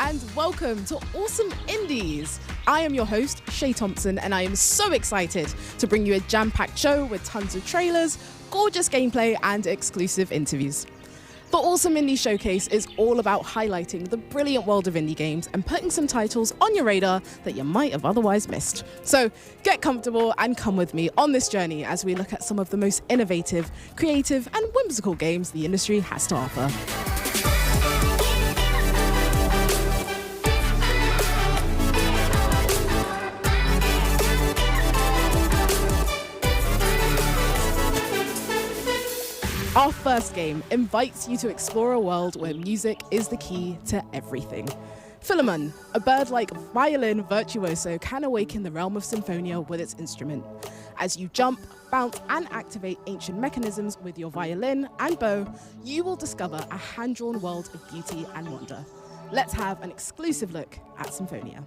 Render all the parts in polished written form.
and welcome to Awesome Indies. I am your host, Shay Thompson, and I am so excited to bring you a jam-packed show with tons of trailers, gorgeous gameplay, and exclusive interviews. The Awesome Indie Showcase is all about highlighting the brilliant world of indie games and putting some titles on your radar that you might have otherwise missed. So get comfortable and come with me on this journey as we look at some of the most innovative, creative, and whimsical games the industry has to offer. Our first game invites you to explore a world where music is the key to everything. Philemon, a bird-like violin virtuoso, can awaken the realm of Symphonia with its instrument. As you jump, bounce, and activate ancient mechanisms with your violin and bow, you will discover a hand-drawn world of beauty and wonder. Let's have an exclusive look at Symphonia.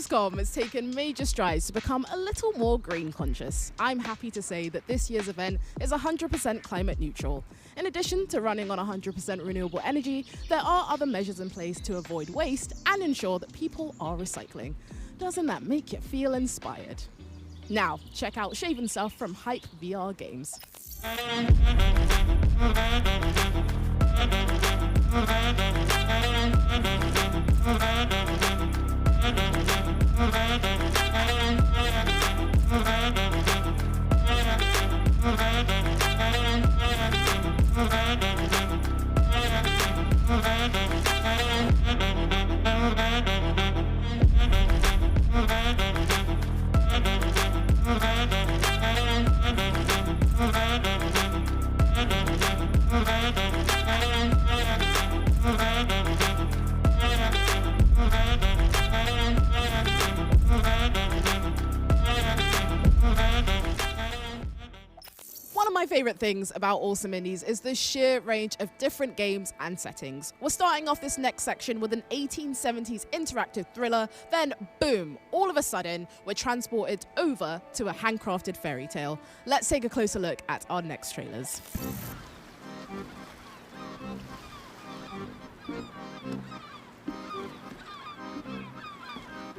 Gamescom has taken major strides to become a little more green conscious. I'm happy to say that this year's event is 100% climate neutral. In addition to running on 100% renewable energy, there are other measures in place to avoid waste and ensure that people are recycling. Doesn't that make you feel inspired? Now, check out Shaven Stuff from Hype VR Games. One of my favourite things about Awesome Indies is the sheer range of different games and settings. We're starting off this next section with an 1870s interactive thriller, then boom, all of a sudden, we're transported over to a handcrafted fairy tale. Let's take a closer look at our next trailers.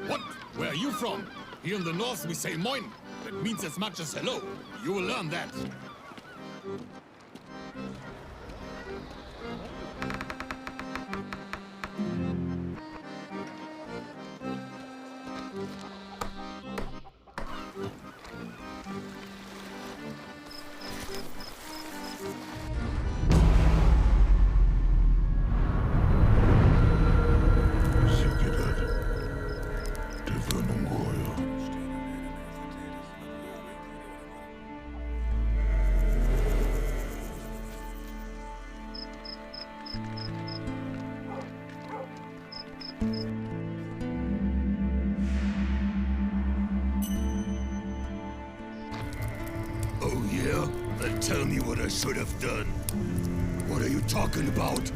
What? Where are you from? Here in the north we say moin. That means as much as hello. You will learn that. Oh yeah? Then tell me what I should have done. What are you talking about?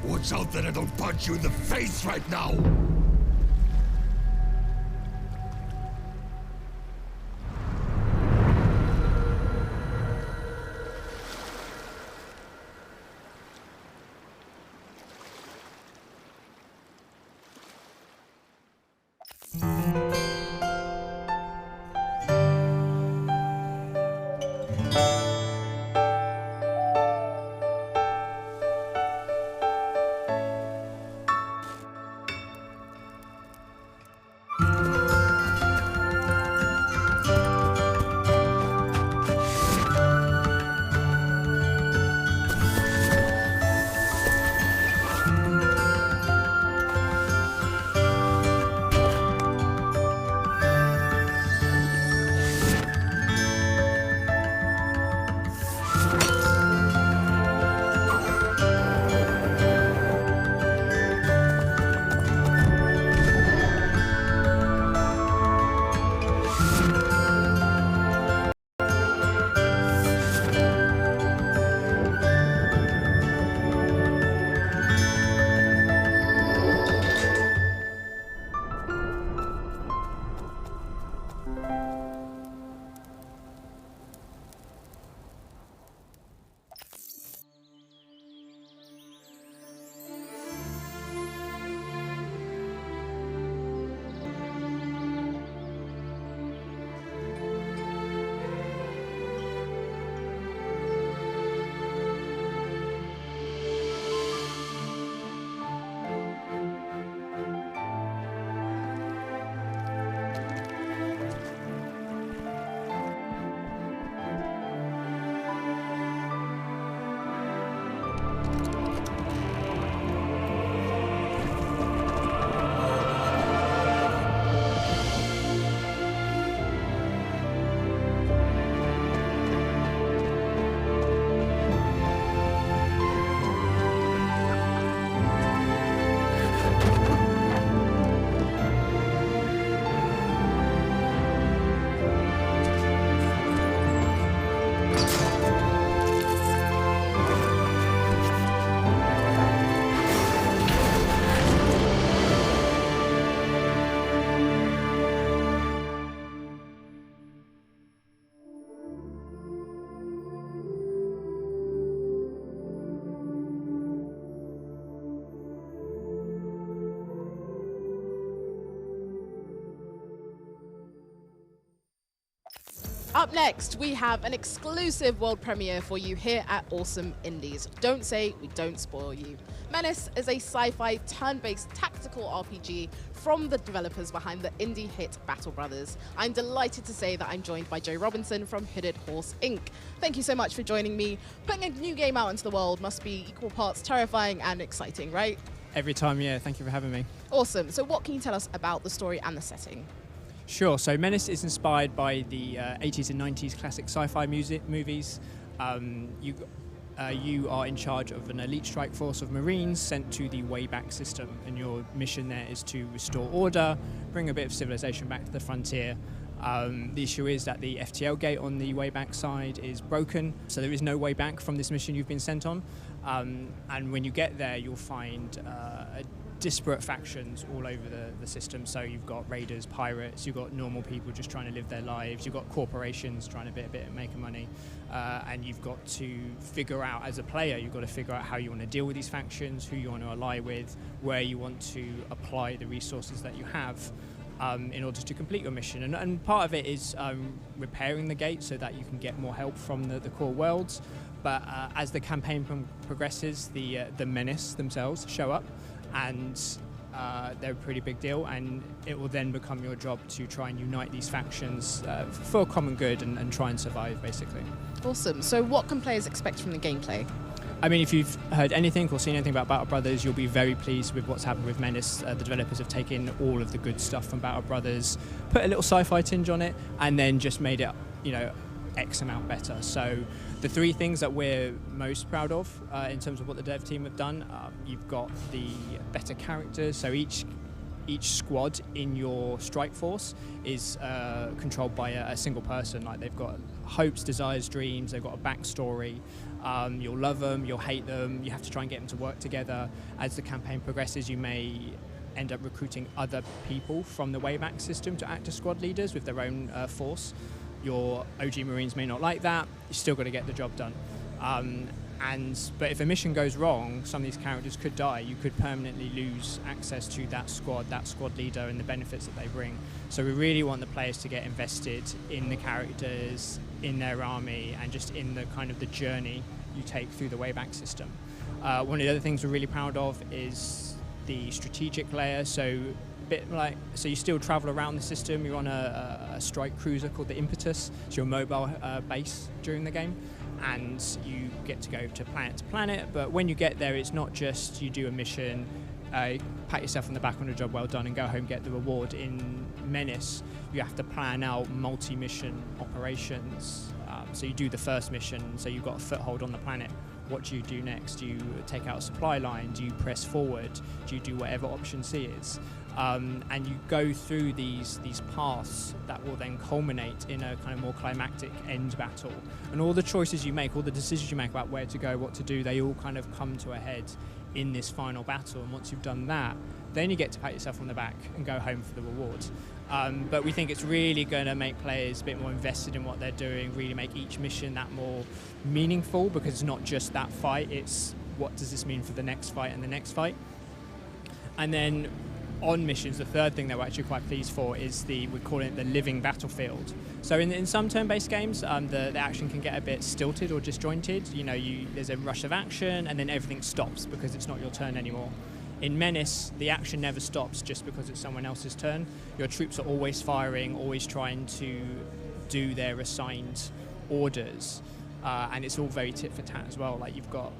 Watch out that I don't punch you in the face right now! Up next, we have an exclusive world premiere for you here at Awesome Indies. Don't say we don't spoil you. Menace is a sci-fi turn-based tactical RPG from the developers behind the indie hit Battle Brothers. I'm delighted to say that I'm joined by Joe Robinson from Hooded Horse Inc. Thank you so much for joining me. Putting a new game out into the world must be equal parts terrifying and exciting, right? Every time, yeah. Thank you for having me. Awesome. So what can you tell us about the story and the setting? Sure. So Menace is inspired by the 80s and 90s classic sci-fi movies. You are in charge of an elite strike force of Marines sent to the Wayback System, and your mission there is to restore order, bring a bit of civilization back to the frontier. The issue is that the FTL gate on the Wayback side is broken, so there is no way back from this mission you've been sent on. And when you get there, you'll find disparate factions all over the system. So you've got raiders, pirates, you've got normal people just trying to live their lives, you've got corporations trying to make money, and you've got to figure out, as a player, you've got to figure out how you want to deal with these factions, who you want to ally with, where you want to apply the resources that you have in order to complete your mission. And part of it is repairing the gate so that you can get more help from the core worlds. But as the campaign progresses, the Menace themselves show up, and they're a pretty big deal, and it will then become your job to try and unite these factions for a common good and try and survive, basically. Awesome. So what can players expect from the gameplay? I mean, if you've heard anything or seen anything about Battle Brothers, you'll be very pleased with what's happened with Menace. The developers have taken all of the good stuff from Battle Brothers, put a little sci-fi tinge on it, and then just made it, X amount better. So the three things that we're most proud of in terms of what the dev team have done, you've got the better characters. So each squad in your strike force is controlled by a single person. Like, they've got hopes, desires, dreams, they've got a backstory. You'll love them, you'll hate them, you have to try and get them to work together. As the campaign progresses, you may end up recruiting other people from the Wayback System to act as squad leaders with their own force. Your OG Marines may not like that, you still got to get the job done. But if a mission goes wrong, some of these characters could die. You could permanently lose access to that squad leader, and the benefits that they bring. So we really want the players to get invested in the characters, in their army, and just in the kind of the journey you take through the Wayback System. One of the other things we're really proud of is the strategic layer. So you still travel around the system. You're on a strike cruiser called the Impetus. It's your mobile base during the game, and you get to go to planet. But when you get there, it's not just you do a mission, pat yourself on the back on a job well done, and go home, get the reward. In Menace, you have to plan out multi-mission operations. So you do the first mission, so you've got a foothold on the planet. What do you do next? Do you take out a supply line? Do you press forward? Do you do whatever option C is? And you go through these paths that will then culminate in a kind of more climactic end battle. And all the choices you make, all the decisions you make about where to go, what to do, they all kind of come to a head in this final battle. And once you've done that, then you get to pat yourself on the back and go home for the reward. But we think it's really going to make players a bit more invested in what they're doing, really make each mission that more meaningful, because it's not just that fight, it's what does this mean for the next fight and the next fight. And then on missions, the third thing that we're actually quite pleased for is we're calling it the living battlefield. So in some turn-based games, the action can get a bit stilted or disjointed. There's a rush of action and then everything stops because it's not your turn anymore. In Menace, the action never stops just because it's someone else's turn. Your troops are always firing, always trying to do their assigned orders. And it's all very tit for tat as well. Like, you've got,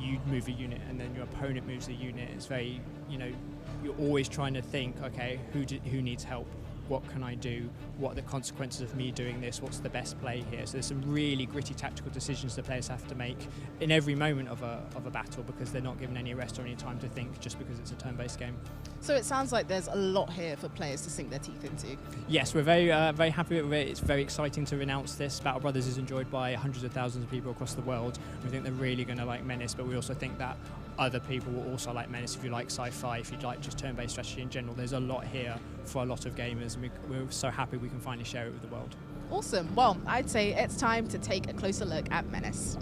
you move a unit and then your opponent moves a unit. It's very, you're always trying to think, okay, who needs help? What can I do? What are the consequences of me doing this? What's the best play here? So there's some really gritty tactical decisions that players have to make in every moment of a battle, because they're not given any rest or any time to think just because it's a turn-based game. So it sounds like there's a lot here for players to sink their teeth into. Yes, we're very happy with it. It's very exciting to announce this. Battle Brothers is enjoyed by hundreds of thousands of people across the world. We think they're really going to like Menace, but we also think that other people will also like Menace. If you like sci-fi, if you like just turn-based strategy in general, there's a lot here for a lot of gamers, and we're so happy we can finally share it with the world. Awesome. Well, I'd say it's time to take a closer look at Menace.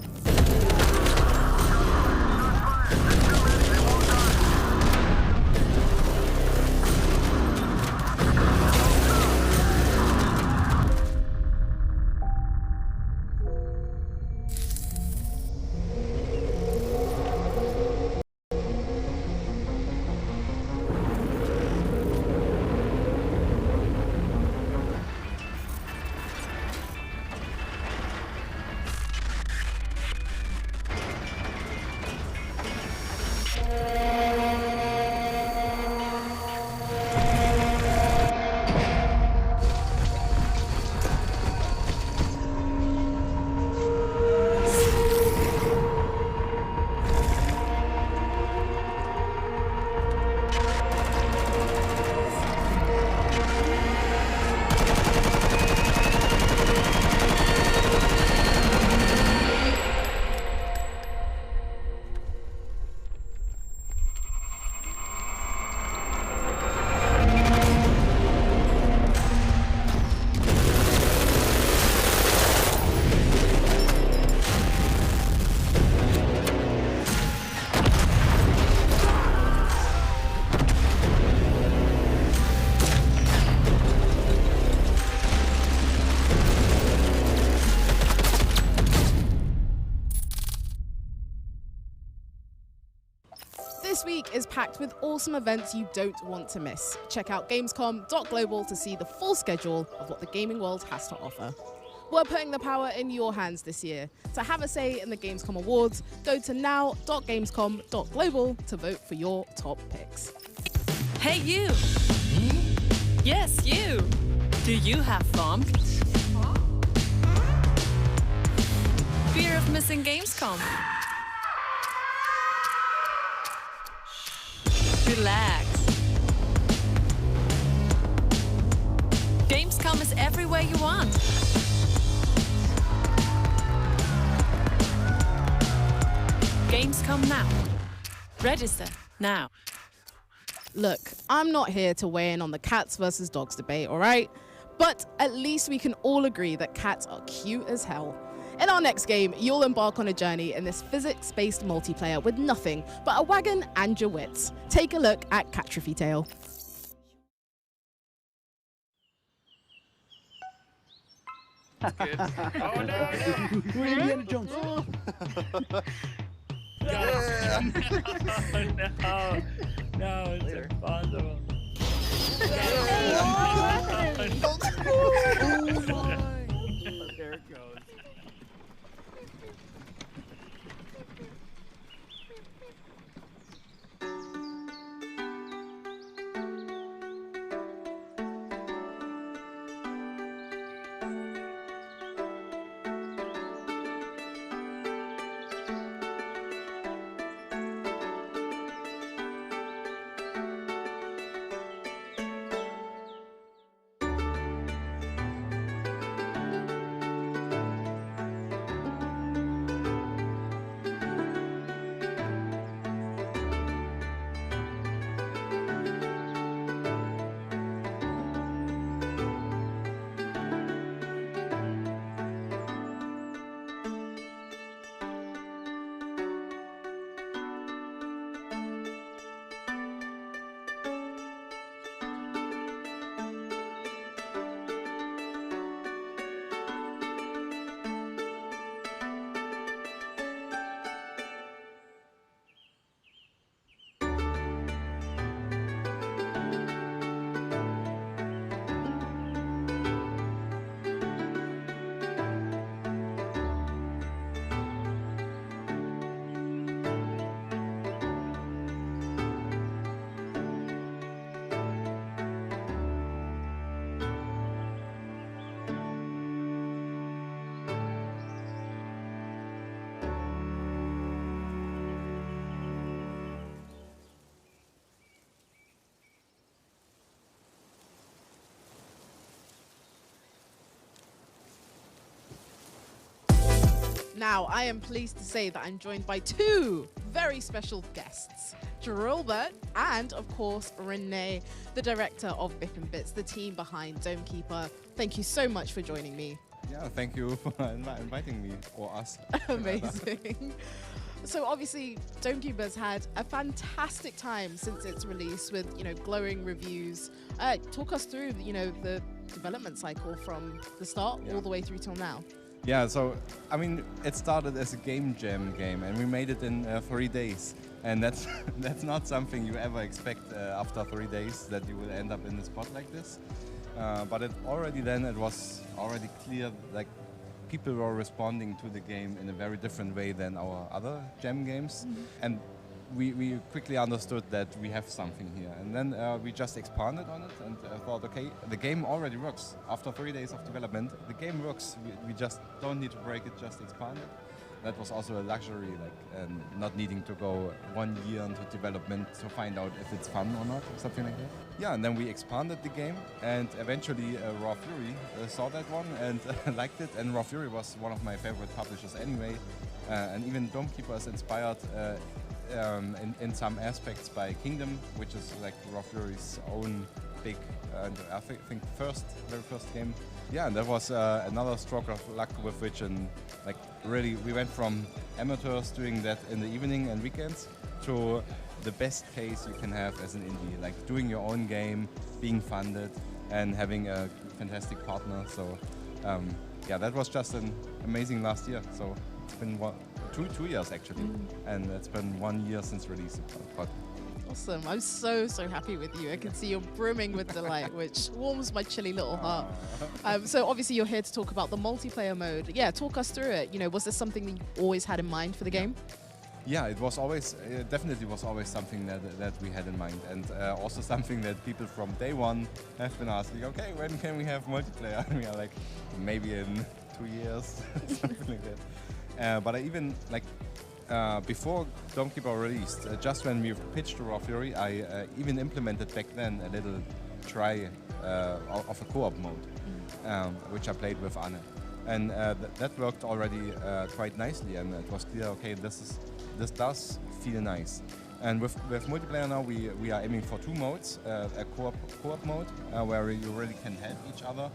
This week is packed with awesome events you don't want to miss. Check out gamescom.global to see the full schedule of what the gaming world has to offer. We're putting the power in your hands this year. To have a say in the Gamescom Awards, go to now.gamescom.global to vote for your top picks. Hey, you! Yes, you! Do you have fun? Fear of missing Gamescom? Relax. Gamescom is everywhere you want. Gamescom now. Register now. Look, I'm not here to weigh in on the cats versus dogs debate, all right? But at least we can all agree that cats are cute as hell. In our next game, you'll embark on a journey in this physics-based multiplayer with nothing but a wagon and your wits. Take a look at Catrophy Tale. Good. Oh no! We're Indiana Jones. Yeah. No, it's impossible. There it goes. Now, I am pleased to say that I'm joined by two very special guests, Drillbert and, of course, Renee, the director of Bip and Bits, the team behind Domekeeper. Thank you so much for joining me. Yeah, thank you for inviting me, or us. Amazing. So obviously, Domekeeper's had a fantastic time since its release with, glowing reviews. Talk us through, the development cycle from the start all the way through till now. Yeah, so, it started as a game jam game, and we made it in 3 days. And that's that's not something you ever expect after 3 days, that you will end up in a spot like this. But it was already clear, like, people were responding to the game in a very different way than our other jam games. And we quickly understood that we have something here. And then we just expanded on it and thought, okay, the game already works. After 3 days of development, the game works. We just don't need to break it, just expand it. That was also a luxury, not needing to go 1 year into development to find out if it's fun or not, or something like that. Yeah, and then we expanded the game, and eventually Raw Fury saw that one and liked it. And Raw Fury was one of my favorite publishers anyway. And even Domekeeper is inspired in some aspects by Kingdom, which is like Raw Fury's own big, and I think very first game. Yeah, and that was another stroke of luck with which, and really, we went from amateurs doing that in the evening and weekends to the best case you can have as an indie, like doing your own game, being funded, and having a fantastic partner. So, yeah, that was just an amazing last year. So it's been two years actually, and it's been 1 year since release. But Awesome. I'm so happy with you. I can see you're brimming with delight, which warms my chilly little heart. So obviously you're here to talk about the multiplayer mode. Yeah, talk us through it. You know, was this something that you always had in mind for the game? Yeah, it was always, definitely was always something that we had in mind, and also something that people from day one have been asking, okay, when can we have multiplayer? And we are like, maybe in 2 years, something like that. But I even, like, before Dawnkeeper released, just when we pitched Raw Fury, I even implemented back then a little try of a co-op mode, which I played with Anne. And that worked already quite nicely, and it was clear, okay, this does feel nice. And with multiplayer now, we are aiming for 2 modes, a co-op mode, where you really can help each other,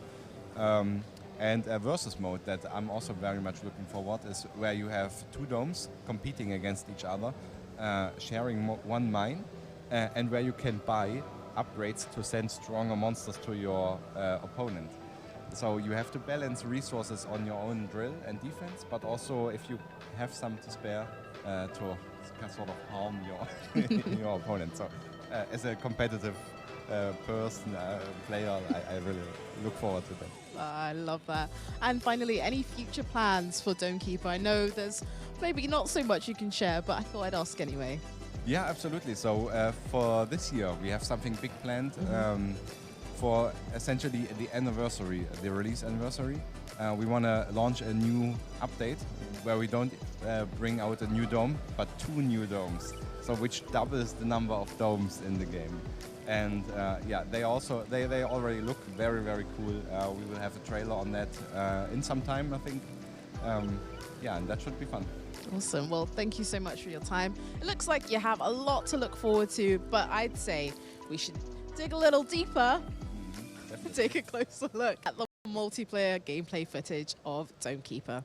and a versus mode that I'm also very much looking forward, is where you have 2 domes competing against each other, sharing one mine, and where you can buy upgrades to send stronger monsters to your opponent. So you have to balance resources on your own drill and defense, but also if you have some to spare to sort of harm your opponent. So as a competitive player, I really look forward to that. I love that. And finally, any future plans for Dawnkeeper? I know there's maybe not so much you can share, but I thought I'd ask anyway. Yeah, absolutely. So for this year, we have something big planned. For essentially the anniversary, the release anniversary. We want to launch a new update where we don't bring out a new dome, but 2 new domes, so which doubles the number of domes in the game. And yeah, they already look very cool. We will have a trailer on that in some time, I think. Yeah, and that should be fun. Awesome. Well, thank you so much for your time. It looks like you have a lot to look forward to, but I'd say we should dig a little deeper. Take a closer look at the multiplayer gameplay footage of Dawnkeeper.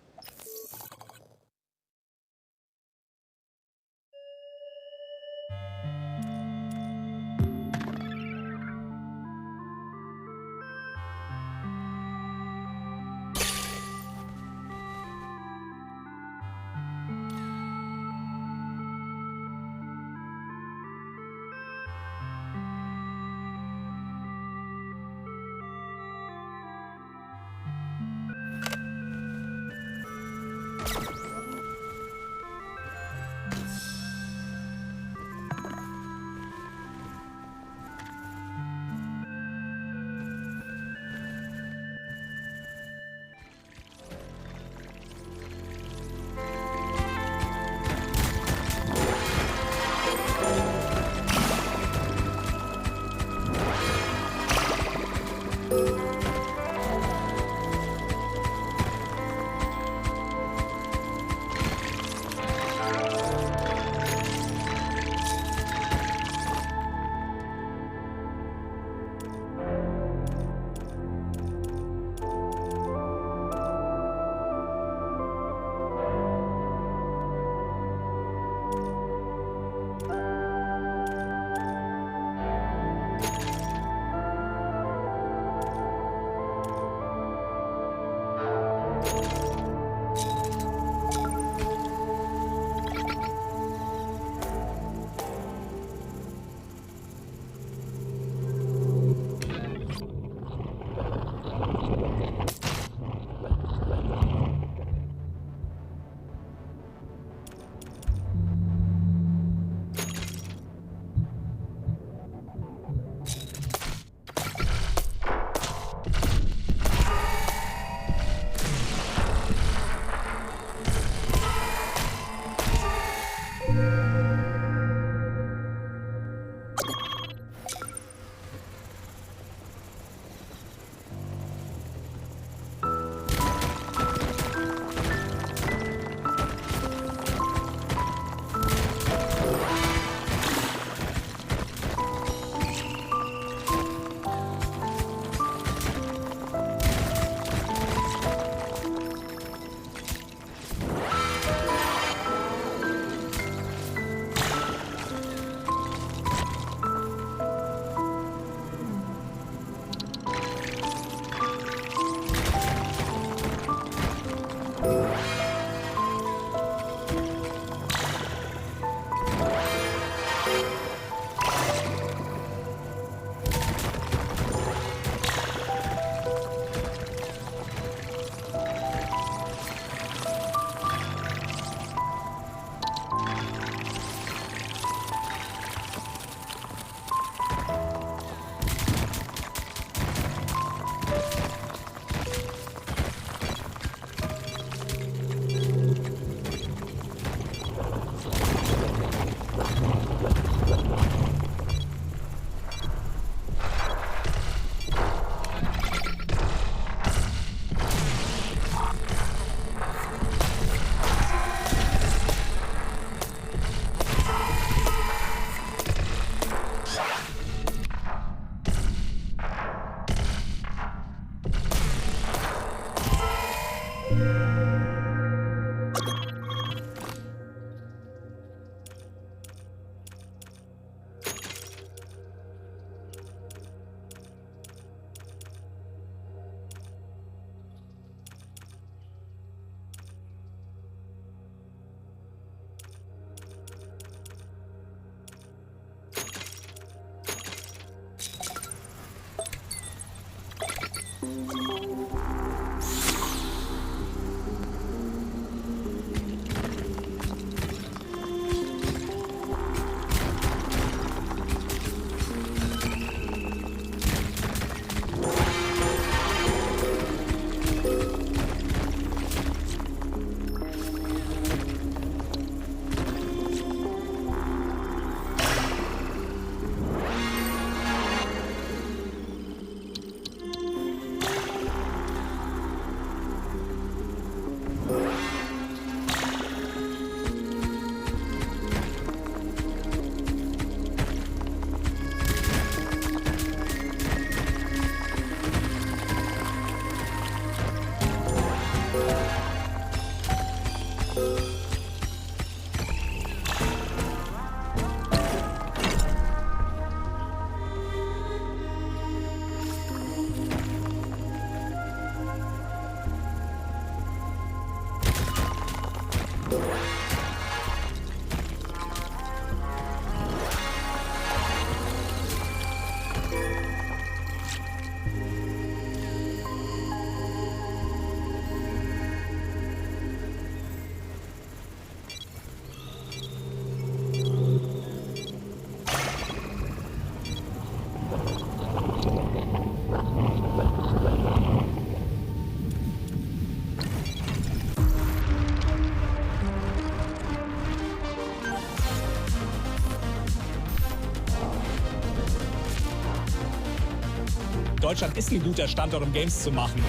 Deutschland ist ein guter Standort, um Games zu machen.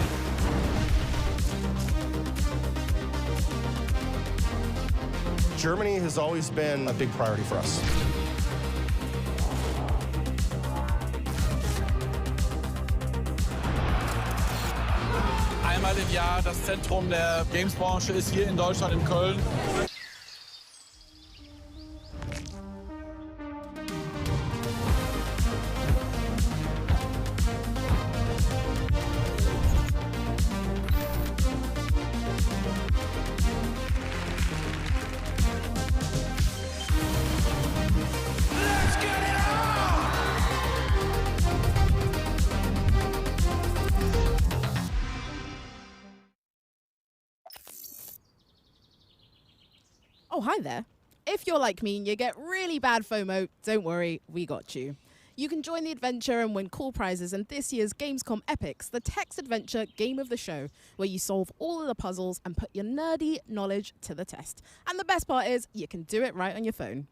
Germany has always been a big priority for us. Einmal im Jahr das Zentrum der Gamesbranche ist hier in Deutschland, in Köln. Oh, hi there. If you're like me and you get really bad FOMO, don't worry, we got you. You can join the adventure and win cool prizes in this year's Gamescom Epics, the text adventure game of the show, where you solve all of the puzzles and put your nerdy knowledge to the test. And the best part is, you can do it right on your phone.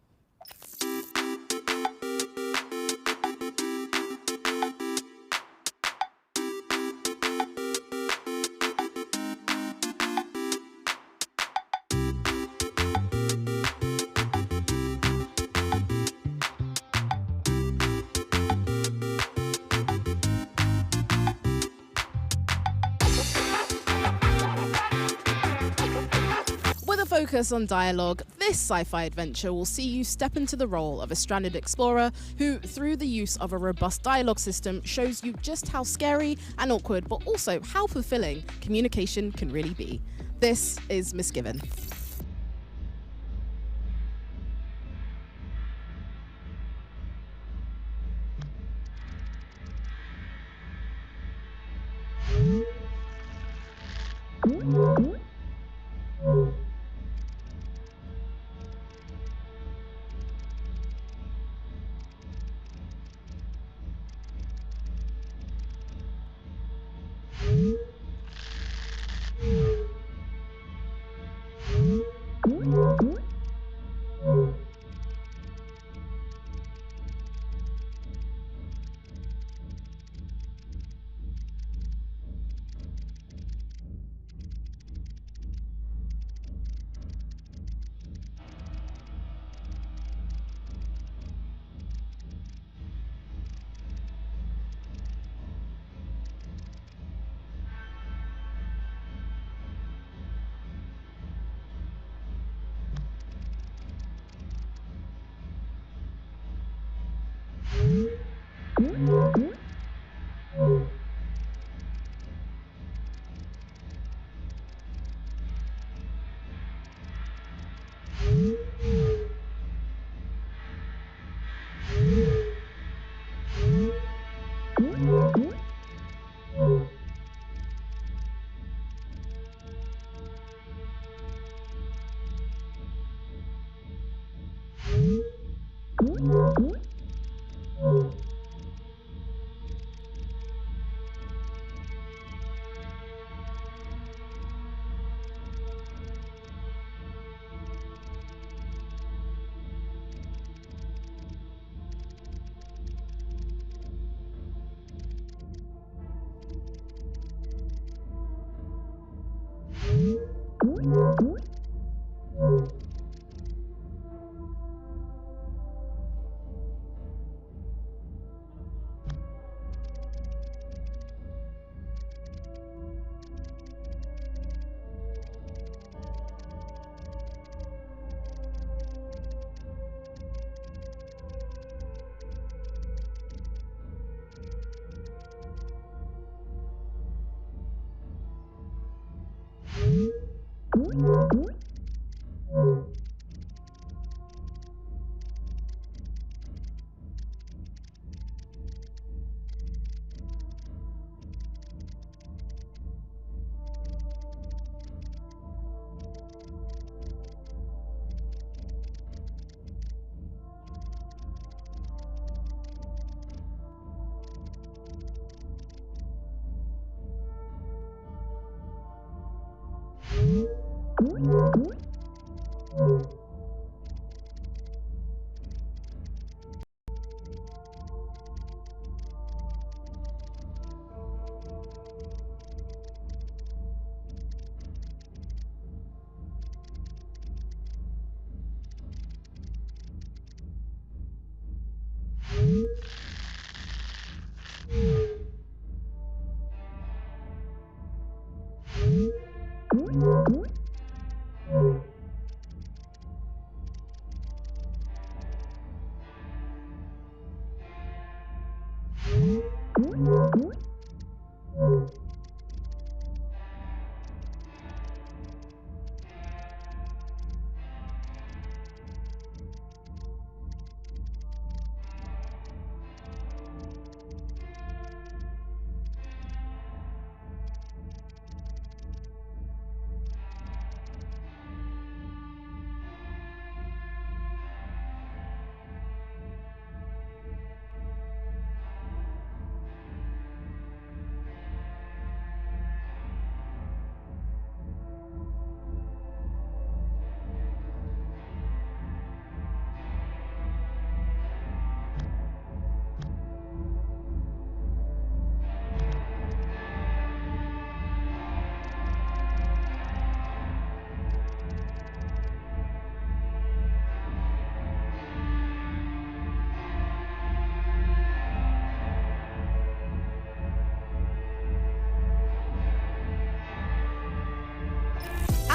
Focus on dialogue, this sci-fi adventure will see you step into the role of a stranded explorer who, through the use of a robust dialogue system, shows you just how scary and awkward, but also how fulfilling communication can really be. This is Misgiven.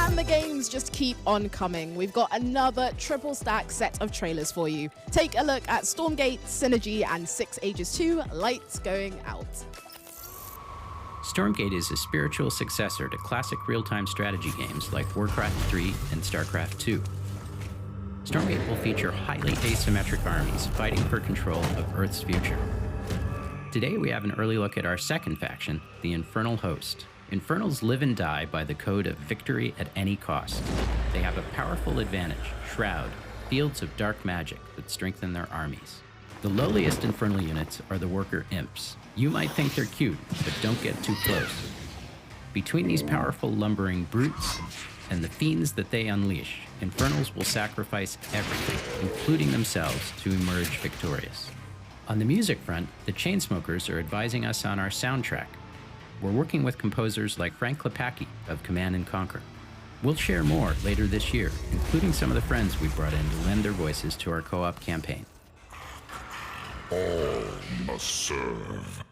And the games just keep on coming. We've got another triple stack set of trailers for you. Take a look at Stormgate, Synergy, and 6 Ages 2, Lights Going Out. Stormgate is a spiritual successor to classic real-time strategy games like Warcraft 3 and StarCraft 2. Stormgate will feature highly asymmetric armies fighting for control of Earth's future. Today we have an early look at our second faction, the Infernal Host. Infernals live and die by the code of victory at any cost. They have a powerful advantage, Shroud, fields of dark magic that strengthen their armies. The lowliest Infernal units are the Worker Imps. You might think they're cute, but don't get too close. Between these powerful lumbering brutes and the fiends that they unleash, Infernals will sacrifice everything, including themselves, to emerge victorious. On the music front, the Chainsmokers are advising us on our soundtrack. We're working with composers like Frank Klepacki of Command & Conquer. We'll share more later this year, including some of the friends we brought in to lend their voices to our co-op campaign. All must serve.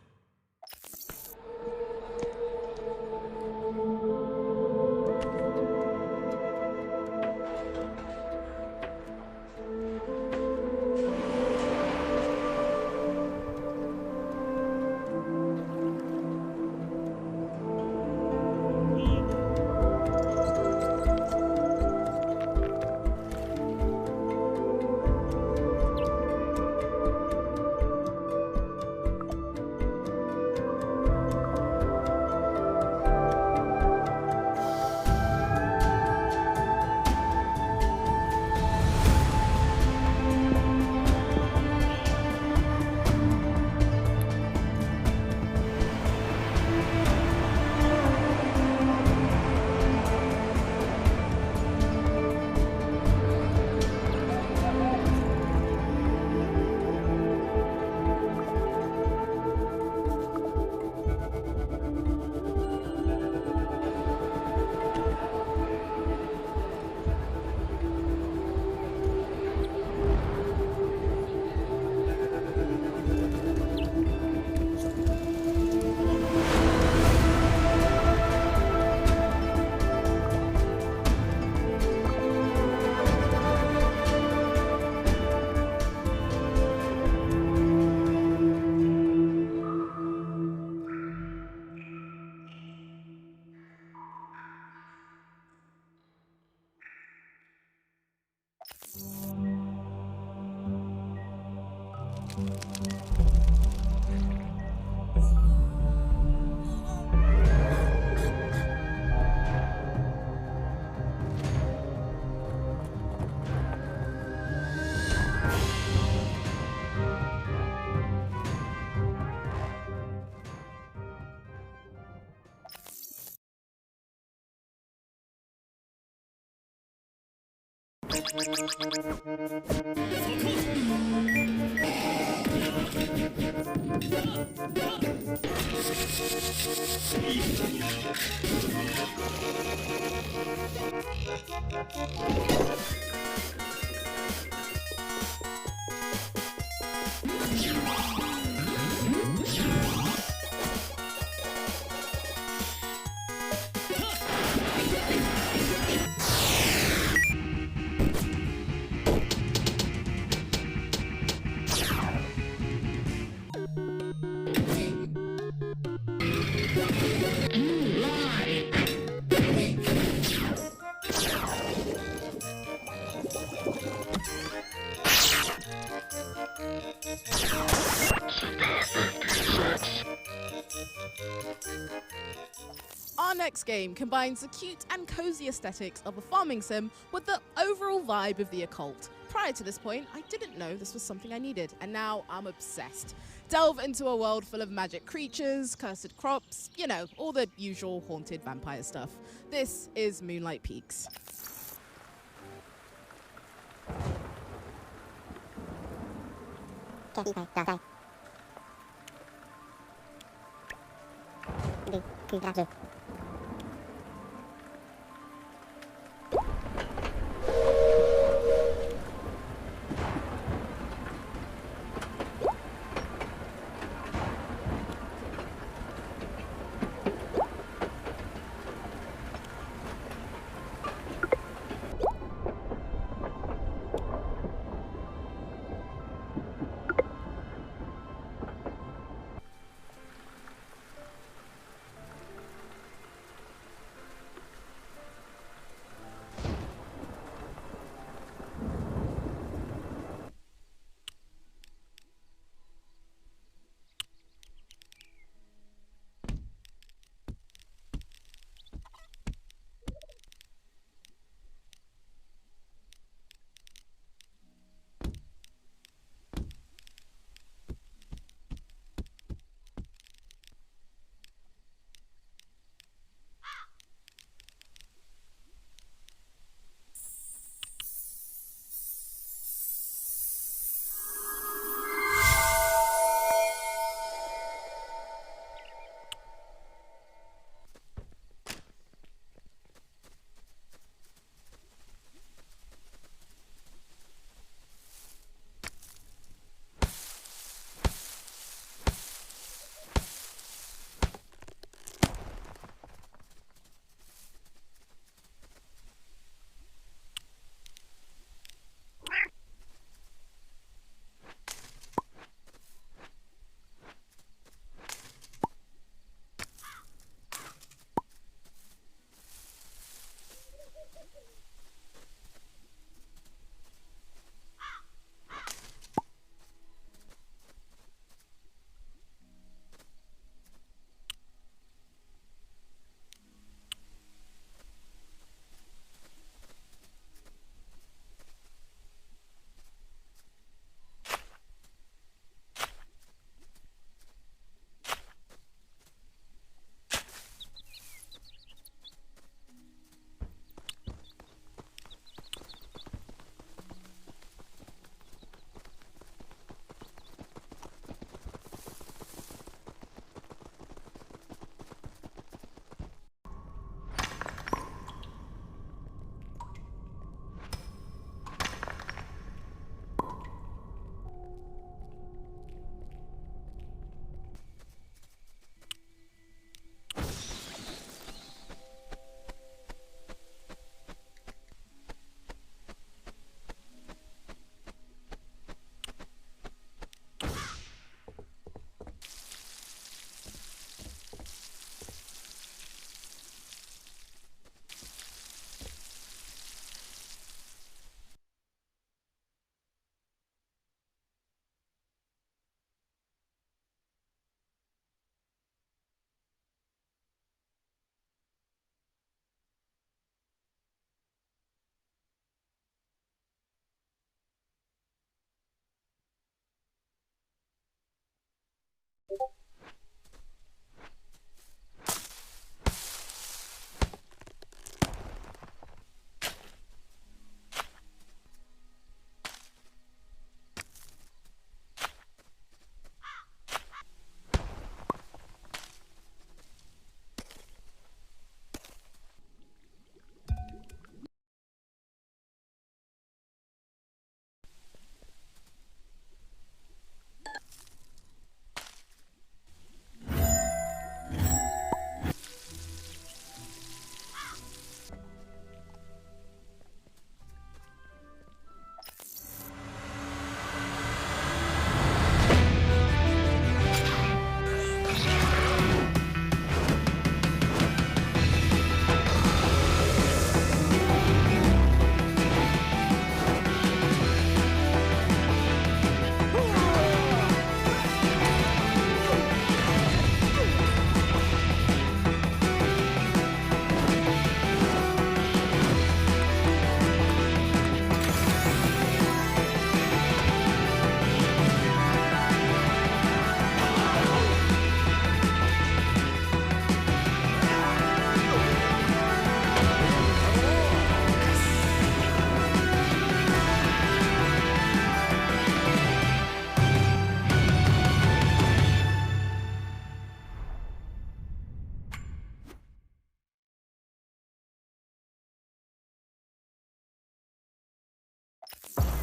Our next game combines the cute and cozy aesthetics of a farming sim with the overall vibe of the occult. Prior to this point, I didn't know this was something I needed, and now I'm obsessed. Delve into a world full of magic creatures, cursed crops, you know, all the usual haunted vampire stuff. This is Moonlight Peaks.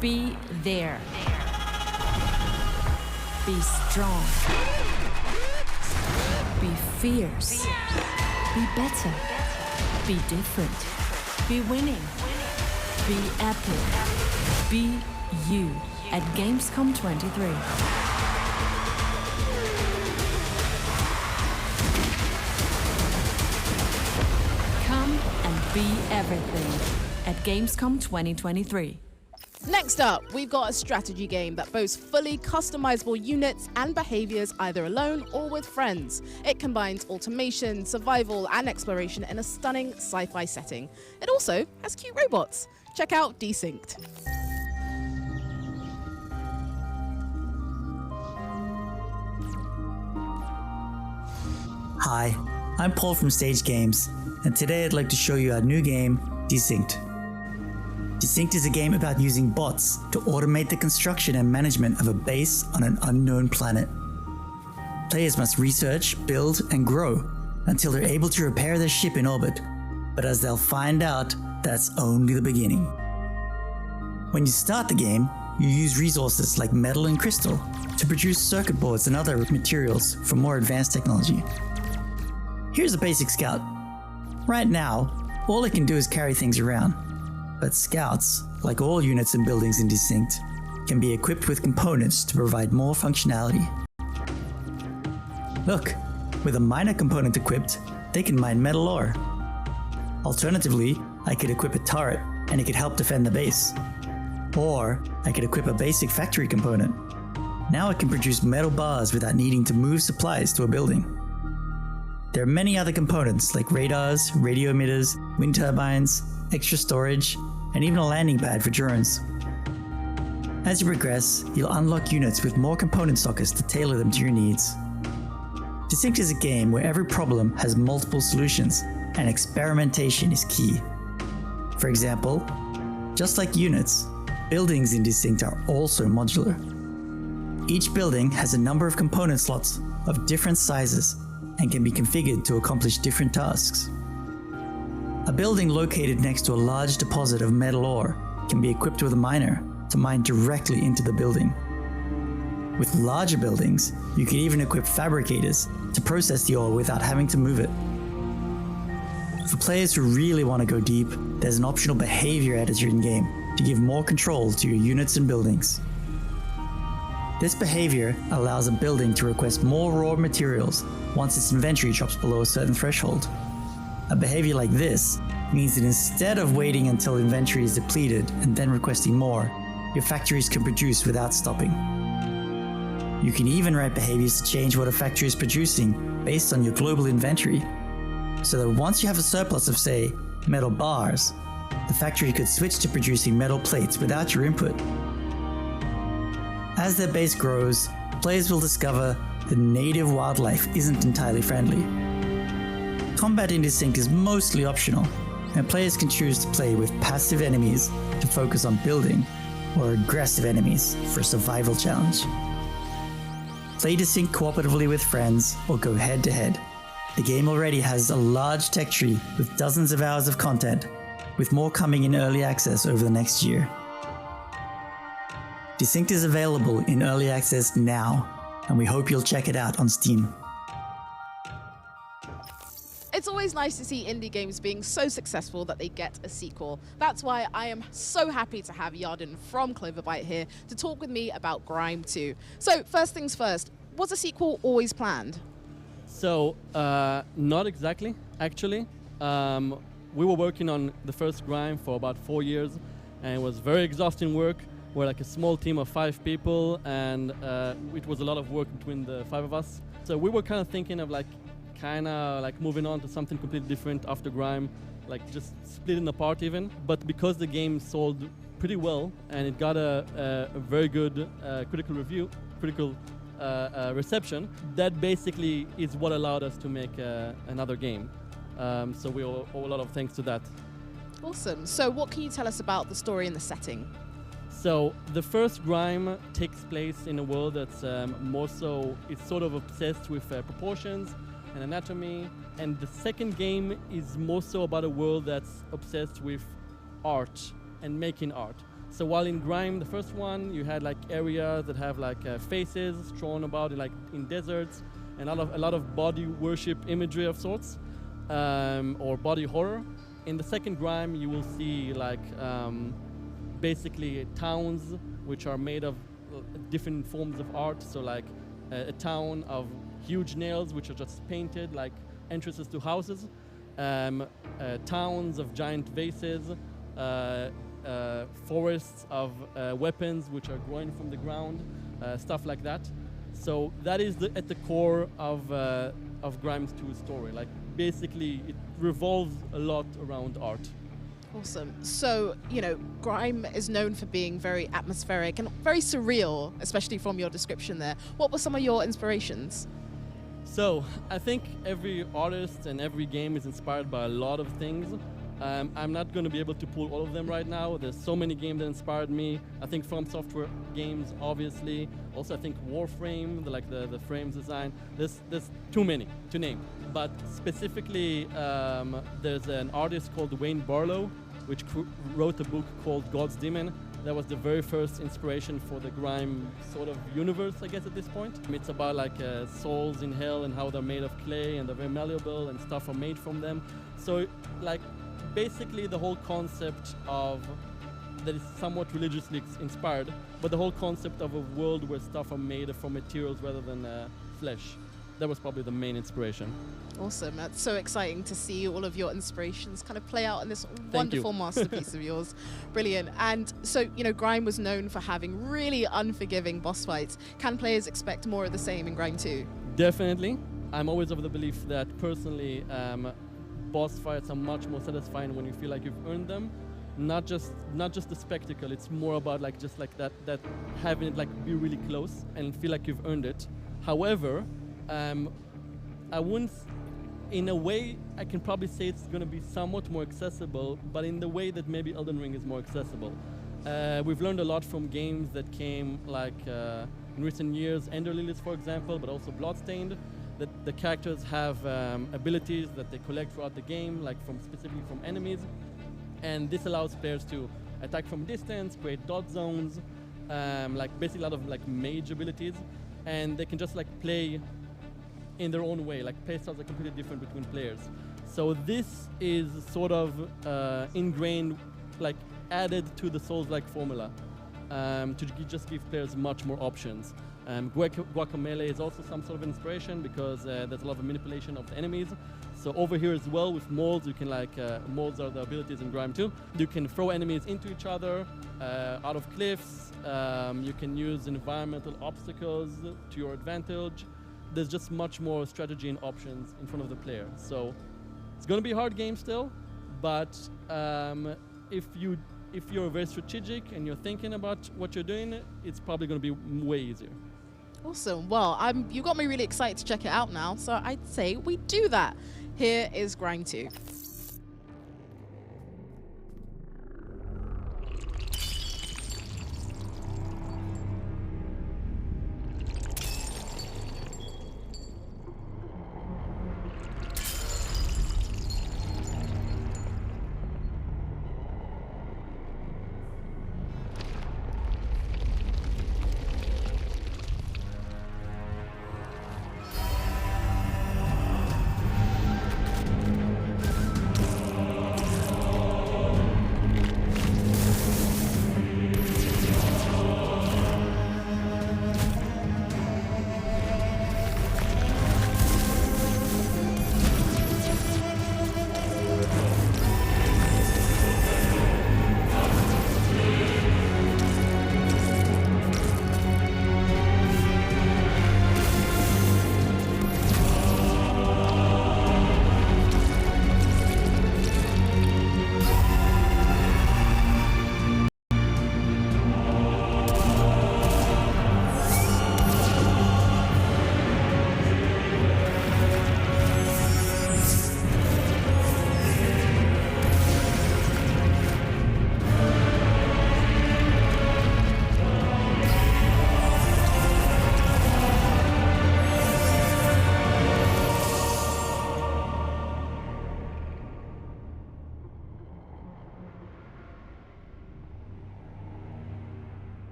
Be there. Be strong. Be fierce. Be better. Be different. Be winning. Be epic. Be you at Gamescom 23. Come and be everything at Gamescom 2023. Next up, we've got a strategy game that boasts fully customizable units and behaviors either alone or with friends. It combines automation, survival, and exploration in a stunning sci-fi setting. It also has cute robots. Check out Desynced. Hi, I'm Paul from Stage Games, and today I'd like to show you our new game, Desynced. Desynced is a game about using bots to automate the construction and management of a base on an unknown planet. Players must research, build, and grow until they're able to repair their ship in orbit, but as they'll find out, that's only the beginning. When you start the game, you use resources like metal and crystal to produce circuit boards and other materials for more advanced technology. Here's a basic scout. Right now, all it can do is carry things around. But scouts, like all units and buildings in Desynced, can be equipped with components to provide more functionality. Look, with a miner component equipped, they can mine metal ore. Alternatively, I could equip a turret and it could help defend the base. Or I could equip a basic factory component. Now it can produce metal bars without needing to move supplies to a building. There are many other components like radars, radio emitters, wind turbines, extra storage, and even a landing pad for drones. As you progress, you'll unlock units with more component sockets to tailor them to your needs. Desynced is a game where every problem has multiple solutions, and experimentation is key. For example, just like units, buildings in Desynced are also modular. Each building has a number of component slots of different sizes and can be configured to accomplish different tasks. A building located next to a large deposit of metal ore can be equipped with a miner to mine directly into the building. With larger buildings, you can even equip fabricators to process the ore without having to move it. For players who really want to go deep, there's an optional behavior editor in-game to give more control to your units and buildings. This behavior allows a building to request more raw materials once its inventory drops below a certain threshold. A behavior like this means that instead of waiting until inventory is depleted and then requesting more, your factories can produce without stopping. You can even write behaviors to change what a factory is producing based on your global inventory, so that once you have a surplus of, say, metal bars, the factory could switch to producing metal plates without your input. As their base grows, players will discover that native wildlife isn't entirely friendly. Combat in Desynced is mostly optional, and players can choose to play with passive enemies to focus on building, or aggressive enemies for a survival challenge. Play Desynced cooperatively with friends, or go head-to-head. The game already has a large tech tree with dozens of hours of content, with more coming in early access over the next year. Desynced is available in early access now, and we hope you'll check it out on Steam. It's always nice to see indie games being so successful that they get a sequel. That's why I am so happy to have Yarden from Cloverbyte here to talk with me about Grime 2. So first things first, was a sequel always planned? So, not exactly, actually. We were working on the first Grime for about 4 years, and it was very exhausting work. We're like a small team of 5 people, and it was a lot of work between the 5 of us. So we were kind of thinking of moving on to something completely different after Grime, like just splitting apart even. But because the game sold pretty well and it got a very good critical reception, that basically is what allowed us to make another game. So we owe a lot of thanks to that. Awesome. So what can you tell us about the story and the setting? So the first Grime takes place in a world that's it's sort of obsessed with proportions and anatomy, and the second game is more so about a world that's obsessed with art and making art. So while in Grime, the first one, you had like areas that have like faces strewn about like in deserts, and a lot of body worship imagery of sorts, or body horror. In the second Grime, you will see like basically towns which are made of different forms of art. So like a town of huge nails which are just painted like entrances to houses, towns of giant vases, forests of weapons which are growing from the ground, stuff like that. So that is at the core of Grime's 2 story. Like basically it revolves a lot around art. Awesome. So, you know, Grime is known for being very atmospheric and very surreal, especially from your description there. What were some of your inspirations? So, I think every artist and every game is inspired by a lot of things. I'm not going to be able to pull all of them right now. There's so many games that inspired me. I think From Software games, obviously. Also, I think Warframe, the frames design. There's too many to name. But specifically, there's an artist called Wayne Barlow, which wrote a book called God's Demon. That was the very first inspiration for the Grime sort of universe, I guess, at this point. It's about like souls in hell and how they're made of clay and they're very malleable and stuff are made from them. So like basically the whole concept of that is somewhat religiously inspired, but the whole concept of a world where stuff are made from materials rather than flesh. That was probably the main inspiration. Awesome. That's so exciting to see all of your inspirations kind of play out in this wonderful masterpiece of yours. Brilliant. And so, you know, Grime was known for having really unforgiving boss fights. Can players expect more of the same in Grime 2? Definitely. I'm always of the belief that personally boss fights are much more satisfying when you feel like you've earned them. Not just the spectacle. It's more about like just like that having it like be really close and feel like you've earned it. However, I wouldn't, in a way, I can probably say it's going to be somewhat more accessible, but in the way that maybe Elden Ring is more accessible. We've learned a lot from games that came like in recent years, Ender Lilies, for example, but also Bloodstained, that the characters have abilities that they collect throughout the game, like specifically from enemies, and this allows players to attack from distance, create dot zones, like basically a lot of like mage abilities, and they can just like play in their own way. Like playstyles are completely different between players. So this is sort of ingrained, like added to the Souls-like formula to just give players much more options. Guacamele is also some sort of inspiration because there's a lot of manipulation of the enemies. So over here as well with molds, you can like, molds are the abilities in Grime 2. You can throw enemies into each other, out of cliffs. You can use environmental obstacles to your advantage. There's just much more strategy and options in front of the player. So it's going to be a hard game still, but if you're very strategic and you're thinking about what you're doing, it's probably going to be way easier. Awesome. Well, you got me really excited to check it out now, so I'd say we do that. Here is Grime 2.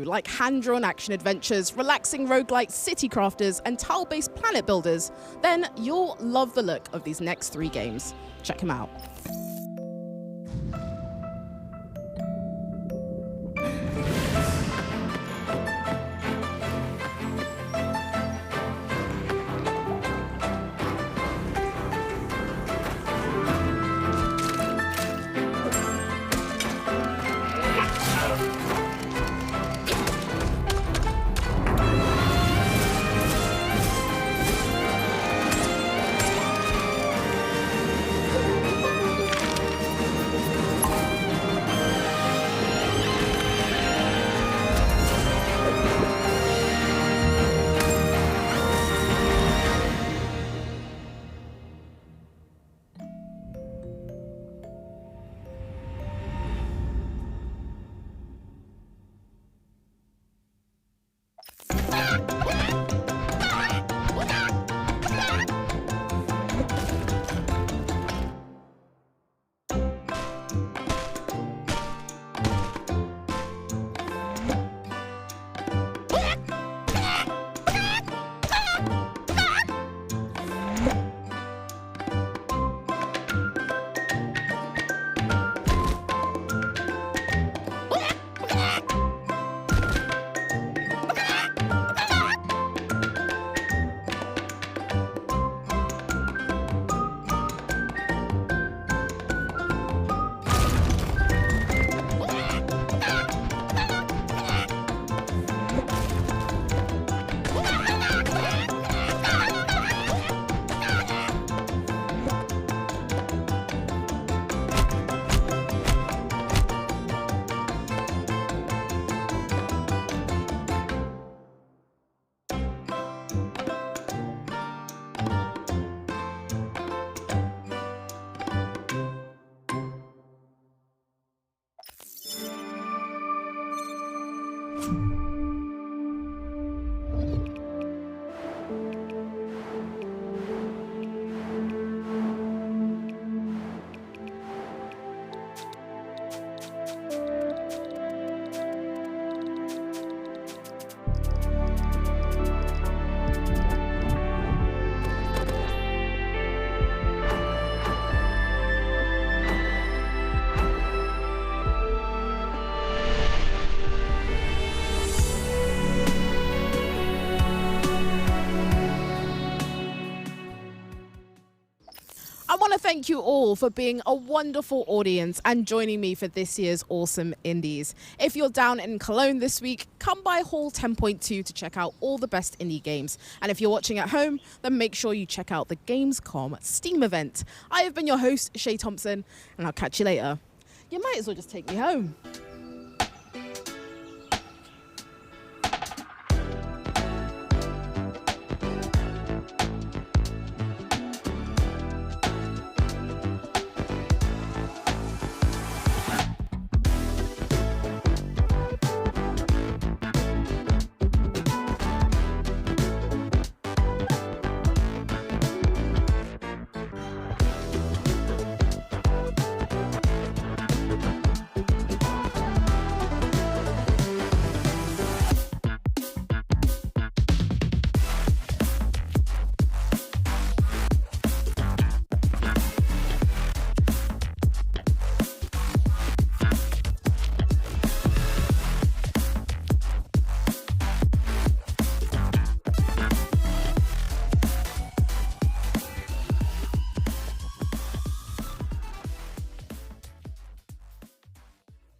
like hand-drawn action adventures, relaxing roguelike city crafters, and tile-based planet builders, then you'll love the look of these next 3 games. Check them out. I want to thank you all for being a wonderful audience and joining me for this year's Awesome Indies. If you're down in Cologne this week, come by Hall 10.2 to check out all the best indie games. And if you're watching at home, then make sure you check out the Gamescom Steam event. I have been your host, Shay Thompson, and I'll catch you later. You might as well just take me home.